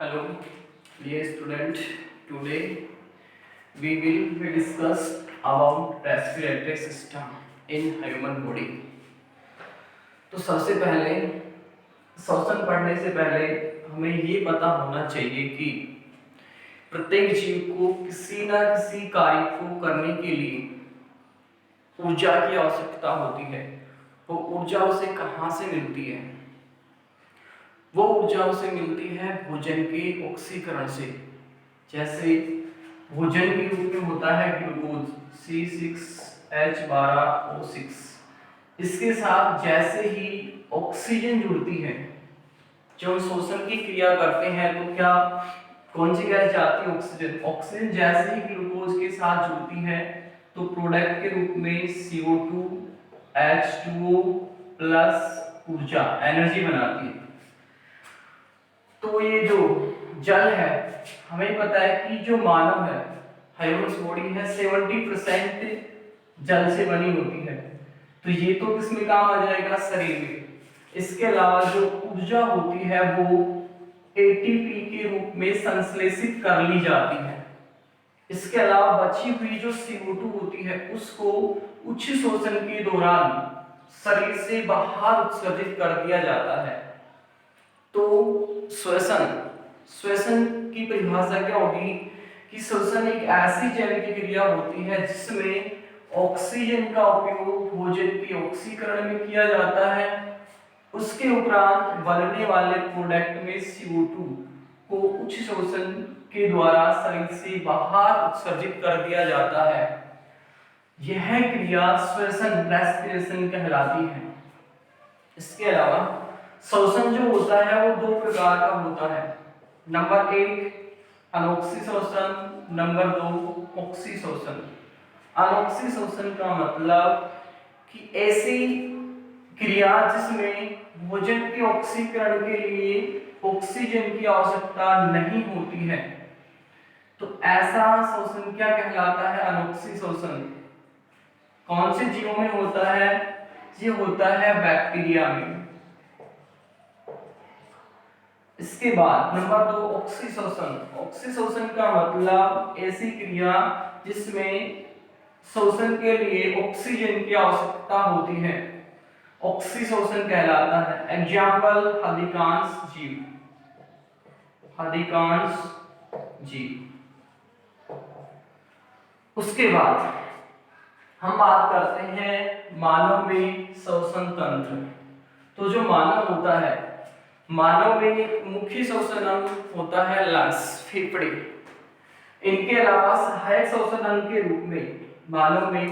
Hello, dear student. Today we will discuss about respiratory system in human body. तो सबसे पहले श्वसन पढ़ने से पहले हमें ये पता होना चाहिए कि प्रत्येक जीव को किसी न किसी कार्य को करने के लिए ऊर्जा की आवश्यकता होती है। वो ऊर्जा उसे कहाँ से मिलती है? वो ऊर्जा उसे मिलती है भोजन के ऑक्सीकरण से। जैसे भोजन के रूप में होता है ग्लूकोज C6H12O6। इसके साथ जैसे ही ऑक्सीजन जुड़ती है, जब हम श्वसन की क्रिया करते हैं तो क्या कौन सी गैस जाती है? ऑक्सीजन। ऑक्सीजन जैसे ही ग्लूकोज के साथ जुड़ती है तो प्रोडक्ट के रूप में CO2 H2O प्लस ऊर्जा एनर्जी बनाती है। तो ये जो जल है, हमें पता है कि जो मानव है, ह्यूमन बॉडी है 70% जल से बनी होती है। तो ये तो किसमें काम आ जाएगा? शरीर में। इसके अलावा जो ऊर्जा होती है वो ATP के रूप में संश्लेषित कर ली जाती है। इसके अलावा बची हुई जो CO2 होती है उसको उच्च शोषण के दौरान शरीर से बाहर उत्सर्जित कर दिया जाता है। तो श्वसन की परिभाषा क्या होगी कि श्वसन एक ऐसी जैविक क्रिया होती है जिसमें ऑक्सीजन का उपयोग भोजन के ऑक्सीकरण में किया जाता है। उसके उपरांत बनने वाले प्रोडक्ट में CO2 को उच्च शोषण के द्वारा शरीर से बाहर उत्सर्जित कर दिया जाता है। यह क्रिया श्वसन रेस्पिरेशन कहलाती है। इसके अलावा श्वसन जो होता है वो दो प्रकार का होता है। नंबर 1 अनोक्सी श्वसन, नंबर 2 ऑक्सी श्वसन। अनोक्सी श्वसन का मतलब कि ऐसी क्रिया जिसमें भोजन के ऑक्सीकरण के लिए ऑक्सीजन की आवश्यकता नहीं होती है। तो ऐसा श्वसन क्या कहलाता है? अनोक्सी श्वसन। कौन से जीवों में होता है? ये होता है बैक्टीरिया में। इसके बाद नंबर 2 ऑक्सी श्वसन। ऑक्सी श्वसन का मतलब ऐसी क्रिया जिसमें श्वसन के लिए ऑक्सीजन की आवश्यकता होती है, ऑक्सी श्वसन कहलाता है। एग्जाम्पल अधिकांश जीव। उसके बाद हम बात करते हैं मानव में श्वसन तंत्र। तो जो मानव होता है, मानव में मुख्य श्वसन अंग होता है लंग्स, फेफड़े। इनके अलावा सहायक श्वसन अंग के रूप में मानव में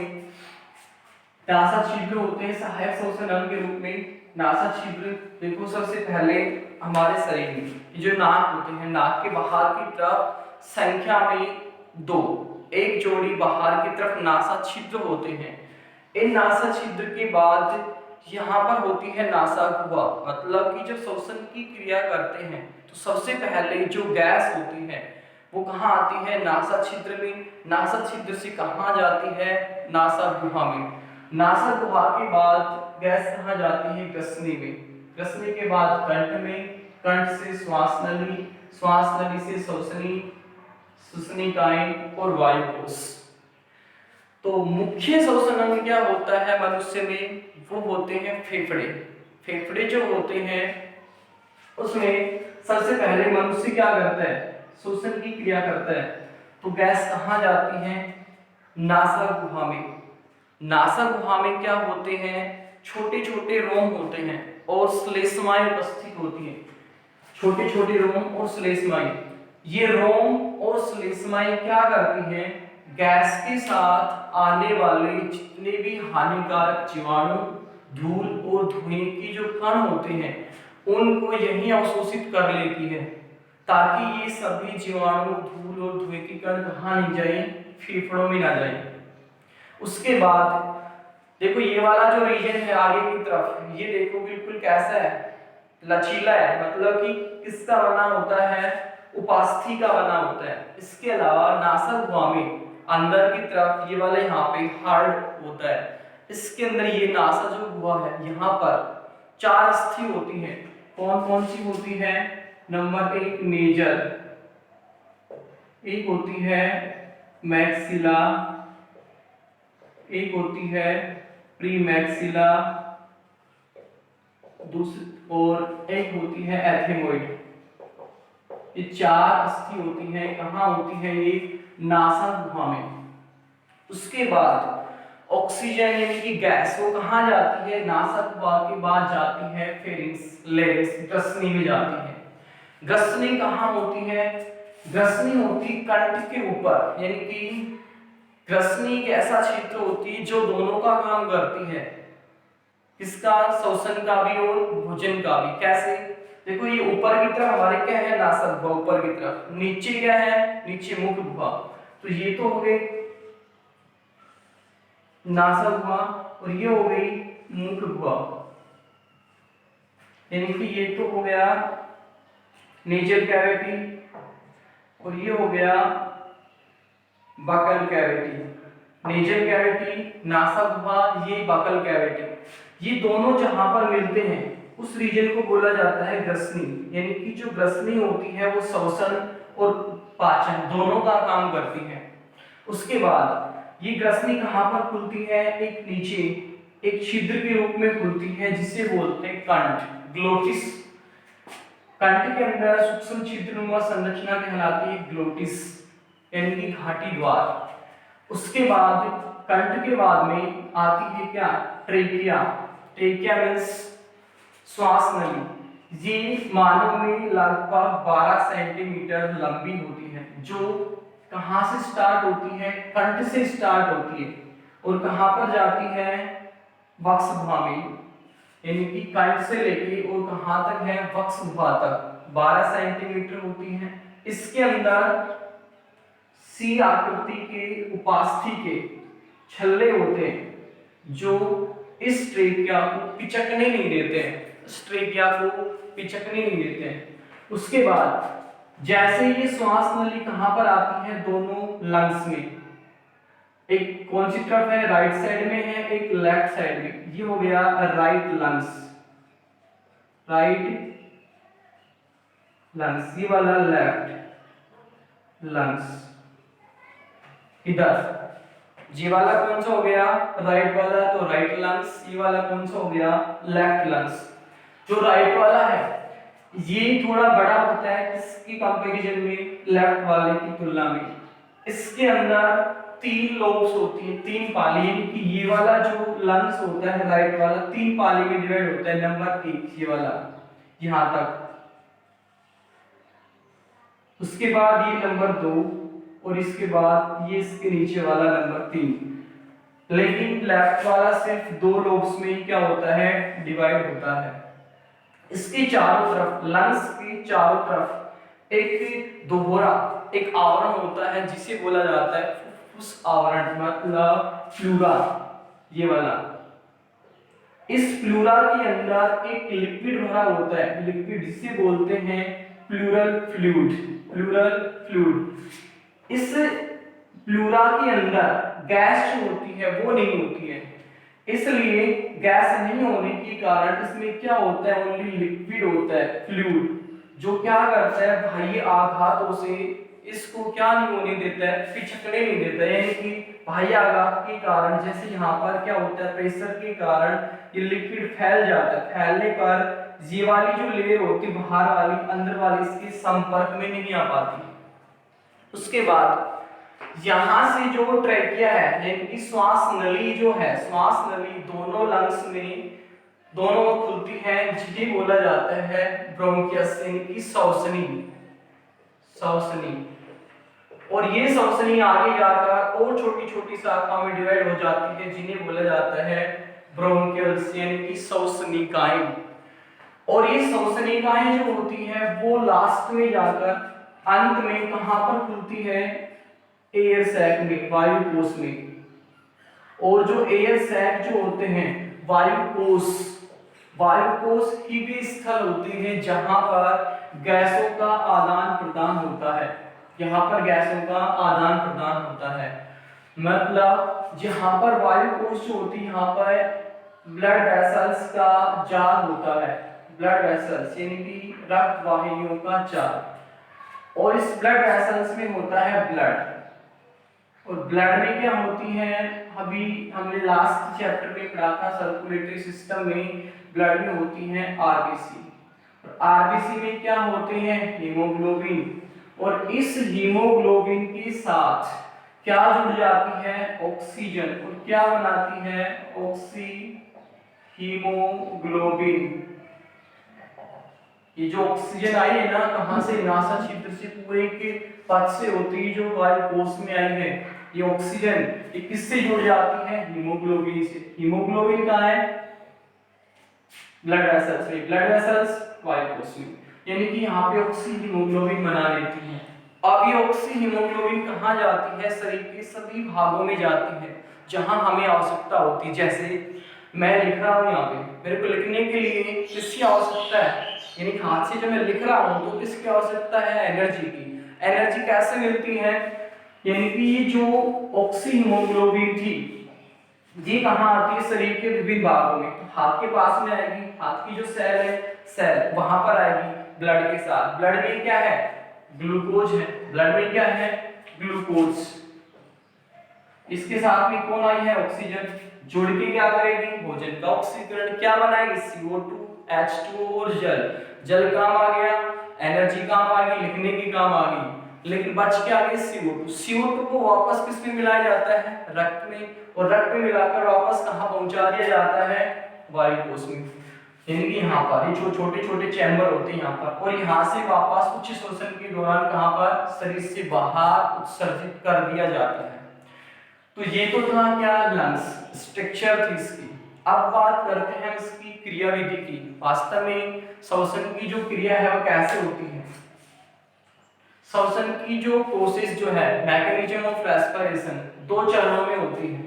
नासा छिद्र होते हैं। सहायक श्वसन अंग के रूप में नासा छिद्र। देखो सबसे पहले हमारे शरीर में जो नाक होते हैं, नाक के बाहर की तरफ संख्या में 2, एक जोड़ी बाहर की तरफ नासा छिद्र होते हैं। इन नासा छिद्र के बाद यहाँ पर होती है नासा गुहा। मतलब कि जब श्वसन की क्रिया करते हैं तो सबसे पहले जो गैस होती है वो कहाँ आती है? नासा छिद्र में। नासा छिद्र से कहाँ जाती है? नासा गुहा में। नासा गुहा के बाद गैस कहाँ जाती है? ग्रसनी में। ग्रसनी के बाद कंठ में, कंठ से श्वास नली, श्वास नली से श्वसनी, श्वसनिकाएं और वायुकोश। तो मुख्य श्वसन अंग क्या होता है मनुष्य में? वो होते हैं फेफड़े। फेफड़े जो होते हैं उसमें सबसे पहले मनुष्य क्या करता है? श्वसन की क्रिया करता है। तो गैस कहाँ जाती है? नासा गुहा में। नासा गुहा में क्या होते हैं? छोटे छोटे रोम होते हैं और श्लेष्माएं उपस्थित होती हैं। छोटे छोटे रोम और श्लेष्माएं। ये रोम और श्लेष्माएं क्या करती हैं? गैस के साथ आने वाले जितने भी हानिकारक जीवाणु, धूल और धुएं की जो कण होते हैं उनको यहीं अवशोषित कर लेती है, ताकि ये सभी जीवाणु, धूल और धुएं की कण कहाँ नहीं जाए? फेफड़ों में ना जाए। उसके बाद देखो ये वाला जो रीजन है आगे की तरफ, ये देखो बिल्कुल कैसा है? लचीला है। मतलब कि किसका बना होता है? उपास्थि का बना होता है। इसके अलावा नासा गुहा में अंदर की तरफ ये वाला यहाँ पे हार्ड होता है। इसके अंदर ये नासा जो गुहा है यहाँ पर 4 अस्थि होती हैं। कौन कौन सी होती है? नंबर एक नेजर, एक होती है मैक्सिला, एक होती है प्री मैक्सिला, दूसरी और एक होती है एथेमोइड। ये चार अस्थि होती हैं, कहाँ होती है ये? नासा गुहा में। उसके बाद ऑक्सीजन यानी कि गैस वो कहाँ जाती है? नासा गुहा के बाद जाती है फेरिंक्स, लेरिंक्स, ग्रसनी में जाती है। ग्रसनी कहाँ होती है? ग्रसनी होती कंठ के ऊपर, यानी कि ग्रसनी एक ऐसा क्षेत्र होती है जो दोनों का काम करती है, किसका? श्वसन का भी और भोजन का भी। कैसे? देखो ये ऊपर की तरफ हमारे क्या है? नासा गुहा ऊपर की तरफ, नीचे क्या है? नीचे मुख गुहा। तो ये तो हो गई नासा गुहा और ये हो गई मुख गुहा, यानी कि ये तो हो गया नेजल कैविटी और ये हो गया बकल कैविटी। नेजल कैविटी, नासा गुहा, ये बकल कैविटी, ये दोनों जहां पर मिलते हैं उस रीजन को बोला जाता है ग्रसनी। यानी कि जो ग्रसनी होती है वो श्वसन और पाचन दोनों का काम करती है। उसके बाद ये ग्रसनी कहां पर खुलती है? एक नीचे एक छिद्र के रूप में खुलती है जिसे बोलते हैं कंठ, ग्लोटिस। कंठ के अंदर सूक्ष्म छिद्रनुमा संरचना कहलाती है ग्लोटिस, यानी कि घाटी द्वार। उसके बाद कंठ के बाद में आती है क्या? ट्रेकिया। ट्रेकिया मीन्स श्वास नली। ये मानव में लगभग 12 सेंटीमीटर लंबी होती है, जो कहां से स्टार्ट होती है? कंठ से स्टार्ट होती है और कहां पर जाती है? वक्ष गुहा में, यानी कि कंठ से लेके और कहां तक है? वक्ष गुहा तक 12 सेंटीमीटर होती है। इसके अंदर सी आकृति के उपास्थि के छल्ले होते हैं जो इस ट्रेकिया को पिचकने नहीं देते हैं, इस ट्रेकिया को पिचकने नहीं देते हैं। उसके बाद जैसे ये श्वास नली कहां पर आती है? दोनों लंग्स में, एक कौन सी तरफ है? राइट साइड में है, एक लेफ्ट साइड में। ये हो गया राइट लंग्स, राइट लंग्स, ये वाला लेफ्ट लंग्स। इधर ये वाला कौन सा हो गया? राइट वाला, तो राइट लंग्स। ये वाला कौन सा हो गया? Left lungs. जो राइट वाला है ये थोड़ा बड़ा होता है किसकी कंपैरिजन में? लेफ्ट वाले की तुलना में। इसके अंदर 3 लोब्स होती है, 3 पाली, यानी कि ये वाला जो लंग्स होता है राइट वाला 3 पाली में डिवाइड होता है। नंबर 1 ये वाला यहां तक, उसके बाद ये नंबर 2 और इसके बाद ये इसके नीचे वाला नंबर 3। लेकिन लेफ्ट वाला सिर्फ 2 लोब्स में क्या होता है? डिवाइड होता है। इसके चारों तरफ, लंग्स के चारों तरफ एक दोहरा, एक आवरण होता है जिसे बोला जाता है फुफ्फुस आवरण, मतलब प्लूरा, ये वाला। इस प्लूरा के अंदर एक लिक्विड भरा होता है, लिक्विड जिसे बोलते हैं प्लूरल फ्लूइड, प्लूरल फ्लूइड। इस प्लूरा के अंदर गैस जो होती है वो नहीं होती है, इसलिए गैस नहीं होने के कारण इसमें क्या होता है? ओनली लिक्विड होता है, फ्लूइड, जो क्या करता है? बाह्य आघातों से इसको क्या नहीं होने देता है? पिचकने नहीं देता है। यानी कि बाह्य आघात के कारण, जैसे यहाँ पर क्या होता है? प्रेशर के कारण ये लिक्विड फैल जाता है। फैलने पर ये वाली जो लेयर होती है बाहर वाली, अंदर वाली, इसके संपर्क में नहीं आ पाती। उसके बाद यहां से जो ट्रेकिया है, यानी कि श्वास नली जो है, श्वास नली दोनों लंग्स में दोनों खुलती है, जिसे बोला जाता है ब्रोंकियस, यानी कि श्वसनी, श्वसनी। और ये श्वसनी आगे जाकर और छोटी छोटी शाखा में डिवाइड हो जाती है जिन्हें बोला जाता है ब्रोंकियल्स, यानी कि श्वसनिकाएं। और ये श्वसनिकाएं जो होती है वो लास्ट में जाकर अंत में कहां पर खुलती है? एयर सैक में, वायु कोश में। और जो एयर सैक जो होते हैं वायु कोश ही भी स्थल होते हैं जहां पर गैसों का आदान प्रदान होता है, यहाँ पर गैसों का आदान प्रदान होता है। मतलब जहां पर वायु कोश जो होती है यहाँ पर ब्लड वेसल्स का जाल होता है, ब्लड वेसल्स यानी कि रक्त वाहिनियों का जाल। और इस ब्लड वेसल्स में होता है ब्लड, और ब्लड में क्या होती है, अभी हमने लास्ट चैप्टर में पढ़ा था सर्कुलेटरी सिस्टम में ब्लड में होती है आरबीसी, और आरबीसी में क्या होते हैं, हीमोग्लोबिन। और इस हीमोग्लोबिन के साथ क्या जुड़ जाती है, ऑक्सीजन, और क्या बनाती है, ऑक्सी हीमोग्लोबिन। ये जो ऑक्सीजन आई है ना, कहां से, नासा छिद्र से, पूरे के पथ से होती है जो वायु कोश में आई है। ये ऑक्सीजन ये किससे जुड़ जाती है, हीमोग्लोबिन से। हीमोग्लोबिन कहाँ है, ब्लड वेसल्स में, ब्लड वेसल्स वायु कोश में, यानी कि यहाँ पे ऑक्सी हीमोग्लोबिन बना लेती है। अब ये ऑक्सी हीमोग्लोबिन कहाँ जाती है, शरीर के सभी भागों में जाती है जहां हमें आवश्यकता होती है। जैसे मैं लिख रहा हूँ यहाँ पे, मेरे को लिखने के लिए किसकी आवश्यकता है, यानी हाथ से जब मैं लिख रहा हूँ तो किसकी आवश्यकता है, एनर्जी की। एनर्जी कैसे मिलती है, यानी कि ये जो ऑक्सी हीमोग्लोबिन थी ये कहाँ आती है, शरीर के विभिन्न भागों में। तो हाथ के पास में आएगी, हाथ की जो सेल है, सेल वहां पर आएगी ब्लड के साथ। ब्लड में क्या है, ग्लूकोज है, ब्लड में क्या है, ग्लूकोज। इसके साथ में कौन आई है, ऑक्सीजन। जुड़ के क्या करेगी, भोजन का ऑक्सीकरण, क्या बनाएगी, CO2 H2O और जल। जल काम आ गया, एनर्जी काम आ गई, लिखने की काम आ गई, लेकिन बच के आ गई CO2। CO2 को वापस किस में मिलाया जाता है, रक्त में, और रक्त में मिलाकर वापस कहां पहुंचा दिया जाता है, वायु कोश में। यानी कि यहाँ पर ये जो छोटे छोटे चैम्बर होते हैं यहाँ पर, और यहाँ से वापस उच्च श्वसन के दौरान कहां पर, शरीर से बाहर उत्सर्जित कर दिया जाता है। तो ये तो था क्या, लंग्स, स्ट्रक्चर थी इसकी। अब बात करते हैं इसकी क्रियाविधि की। वास्तव में श्वसन की जो क्रिया है वो कैसे होती है। श्वसन की जो प्रोसेस जो है, मैकेनिज्म ऑफ रेस्पिरेशन, दो चरणों में होती है।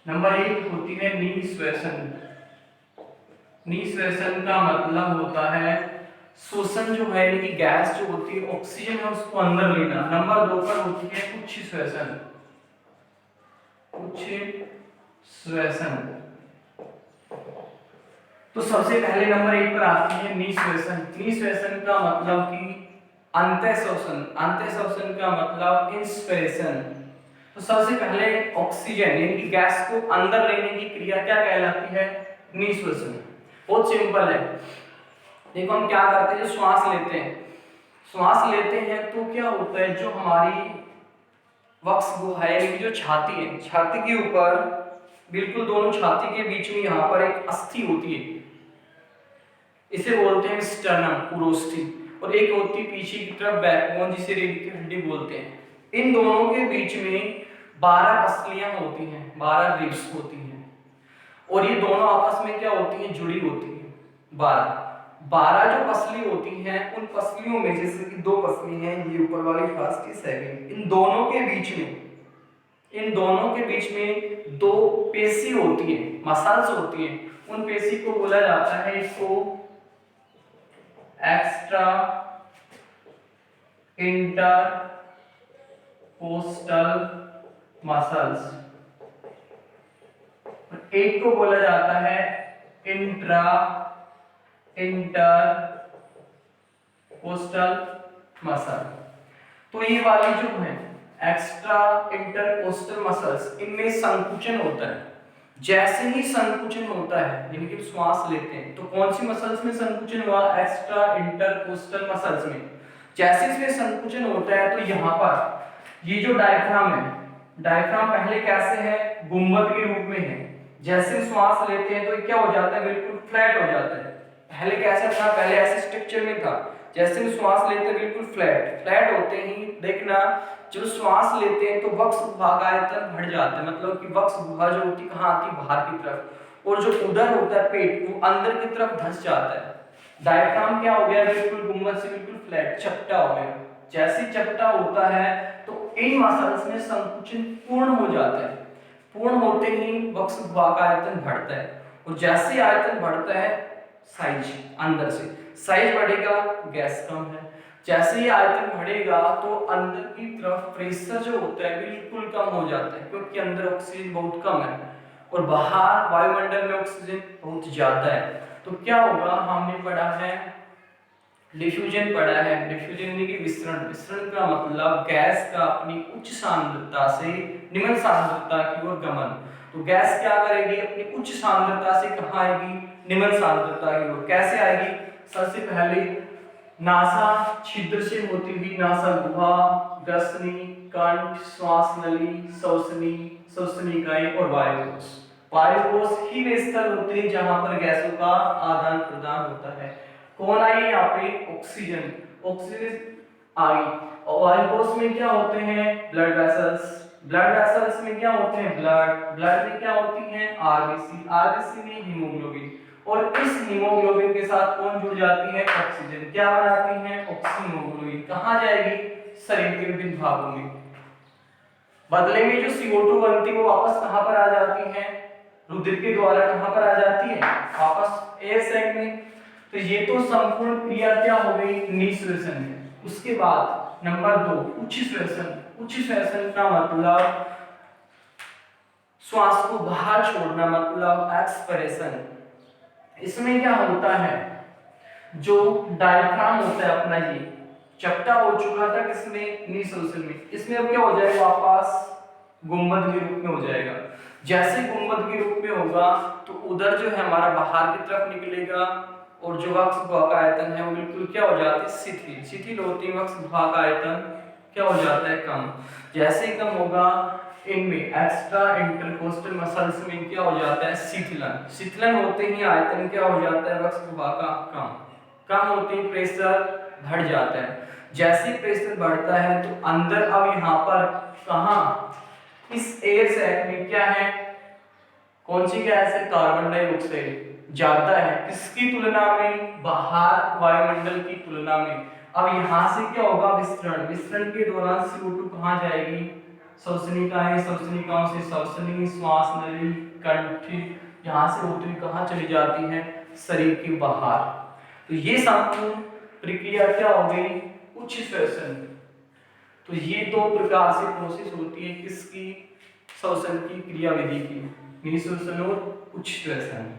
नंबर एक होती है निःश्वसन। निःश्वसन का मतलब होता है श्वसन जो है, यानी कि गैस जो होती है, ऑक्सीजन है उसको अंदर लेना। नंबर 2 पर होती है उच्छ्वसन। उच्छ्वसन। तो सबसे पहले नंबर 1 पर आती है निःश्वसन। निःश्वसन का मतलब कि अंतःश्वसन। अंतःश्वसन का मतलब इंस्पिरेशन। तो सबसे पहले ऑक्सीजन यानी कि गैस को अंदर लेने की क्रिया क्या कहलाती है, निःश्वसन। बहुत सिंपल है। देखो हम क्या करते हैं, जो श्वास लेते हैं, श्वास लेते हैं तो क्या होता है, जो हमारी वक्ष गुहा है, जो छाती है, छाती के ऊपर बिल्कुल दोनों छाती के बीच में यहाँ पर एक अस्थि होती है, इसे बोलते हैं स्टर्नम, पुरोस्थि। और एक होती है पीछे की तरफ बैकबोन, जिसे रीढ़ की हड्डी बोलते हैं। इन दोनों के बीच में 12 पसलियां होती हैं, 12 रिब्स होती हैं, और ये दोनों आपस में क्या होती हैं, जुड़ी होती हैं। 12 जो पसली होती हैं, उन पसलियों में जैसे कि 2 पसली हैं, ये ऊपर वाली फर्स्ट, ये सेकंड, इन दोनों के बीच में 2 पेशी होती है, मसल्स होती हैं। उन पेशी को बोला जाता है, इसको एक्स्ट्रा इंटरकोस्टल मसल्स, एक को बोला जाता है इंटरकोस्टल मसल। तो ये वाली जो है एक्स्ट्रा इंटरकोस्टल मसल्स, इनमें संकुचन होता है। जैसे ही संकुचन होता है, यानी कि श्वास लेते हैं, तो कौन सी मसल्स में संकुचन हुआ, एक्स्ट्रा इंटरकोस्टल मसल्स में। जैसे इसमें संकुचन होता है तो यहाँ पर ये जो डायफ्राम है, डायफ्राम पहले कैसे है, गुंबद के रूप में है। जैसे श्वास लेते हैं तो ये क्या हो जाता है, बिल्कुल फ्लैट हो जाता है। पहले कैसा था, पहले ऐसे स्ट्रक्चर में था। जैसे हम श्वास लेते हैं बिल्कुल फ्लैट, फ्लैट होते ही देखना, जब श्वास लेते हैं तो वक्ष गुहा का आयतन बढ़ जाता है, मतलब कि वक्ष गुहा जो होती है कहाँ आती है, बाहर की तरफ, और जो उदर होता है पेट, वो अंदर की तरफ धंस जाता है। डायफ्राम क्या हो गया, बिल्कुल गुंबद से बिल्कुल फ्लैट, चपटा हो गया। जैसे चपटा होता है तो इन मसल्स में संकुचन पूर्ण हो जाता है। पूर्ण होते ही वक्ष गुहा का आयतन बढ़ता है, और जैसे आयतन बढ़ता है साइज, अंदर से साइज बढ़ेगा, गैस कम है। जैसे ही आयतन बढ़ेगा तो अंदर की तरफ प्रेशर जो होता है बिल्कुल कम हो जाता है, क्योंकि अंदर ऑक्सीजन बहुत कम है और बाहर वायुमंडल में ऑक्सीजन बहुत ज्यादा है। तो क्या होगा, हमने पढ़ा है डिफ्यूजन पढ़ा है। डिफ्यूजन यानी कि विसरण। विसरण का मतलब गैस का अपनी उच्च सांद्रता से निम्न सांद्रता की ओर गमन। तो गैस क्या करेगी, अपनी उच्च सांद्रता से कहाँ आएगी, निम्न सांद्रता की ओर। कैसे आएगी, सबसे पहले नासा छिद्र से होती हुई नासा गुहा, ग्रसनी, कंठ, श्वास नली, श्वसनी, श्वसनिकाएं और वायुकोश। वायुकोश ही वे स्थल होते हैं जहां पर गैसों का आदान प्रदान होता है। कौन आई यहाँ पे, ऑक्सीजन। ऑक्सीजन आई। और वायुकोश में क्या होते हैं, ब्लड वेसल्स। ब्लड वेसल्स में क्या होते हैं, ब्लड। ब्लड में क्या होती है, आरबीसी। आरबीसी में हीमोग्लोबिन। और इस हीमोग्लोबिन के साथ कौन जुड़ जाती है, ऑक्सीजन। क्या बनाती है, ऑक्सीमोग्लोबिन। कहाँ जाएगी, शरीर के विभिन्न भागों में। बदले में जो CO2 बनती है वो वापस कहाँ पर आ जाती है, रुधिर के द्वारा कहाँ पर आ जाती है, वापस एयर सैक में। तो ये तो संपूर्ण क्रिया क्या हो गई, निःश्वसन है। उसके बाद नंबर 2 उच्च श्वसन। उच्च श्वसन का मतलब श्वास को बाहर छोड़ना, मतलब एक्सपिरेशन। इसमें क्या होता है, जो डायफ्राम होता है अपना, ये चपटा हो चुका था किसमें, निःश्वसन में। इसमें अब क्या हो जाएगा, वापस गुंबद के रूप में हो जाएगा। जैसे गुंबद के रूप में होगा तो उधर जो है हमारा बाहर की तरफ निकलेगा और जो वक्ष गुहा का आयतन है वो बिल्कुल क्या हो जाता है, शिथिल। शिथिल होती है वक्ष गुहा का आयतन क्या हो जाता है, कम। जैसे ही कम होगा इनमें एक्स्ट्रा इंटरकोस्टल मसल्स में क्या हो जाता है, शिथिलन। शिथिलन होते ही आयतन क्या हो जाता है, वक्ष गुहा का कम। कम होते ही प्रेशर बढ़ जाता है। जैसे प्रेशर बढ़ता है तो अंदर अब यहाँ पर कहाँ, इस एयर सैक में क्या है, कौन सी गैस है, कार्बन डाइऑक्साइड ज्यादा है किसकी तुलना में, बाहर वायुमंडल की तुलना में। अब यहाँ से क्या होगा, विसरण। विसरण के दौरान CO2 कहाँ जाएगी, श्वसनिकाएं, श्वसनिकाओं से श्वसनी, श्वास नली, कंठ, यहाँ से होती हुई कहाँ चली जाती है, शरीर के बाहर। तो ये संपूर्ण प्रक्रिया क्या हो गई, उच्च श्वसन। तो ये 2 प्रकार से प्रोसेस होती है किसकी, श्वसन की क्रियाविधि की, निःश्वसन और उच्च श्वसन।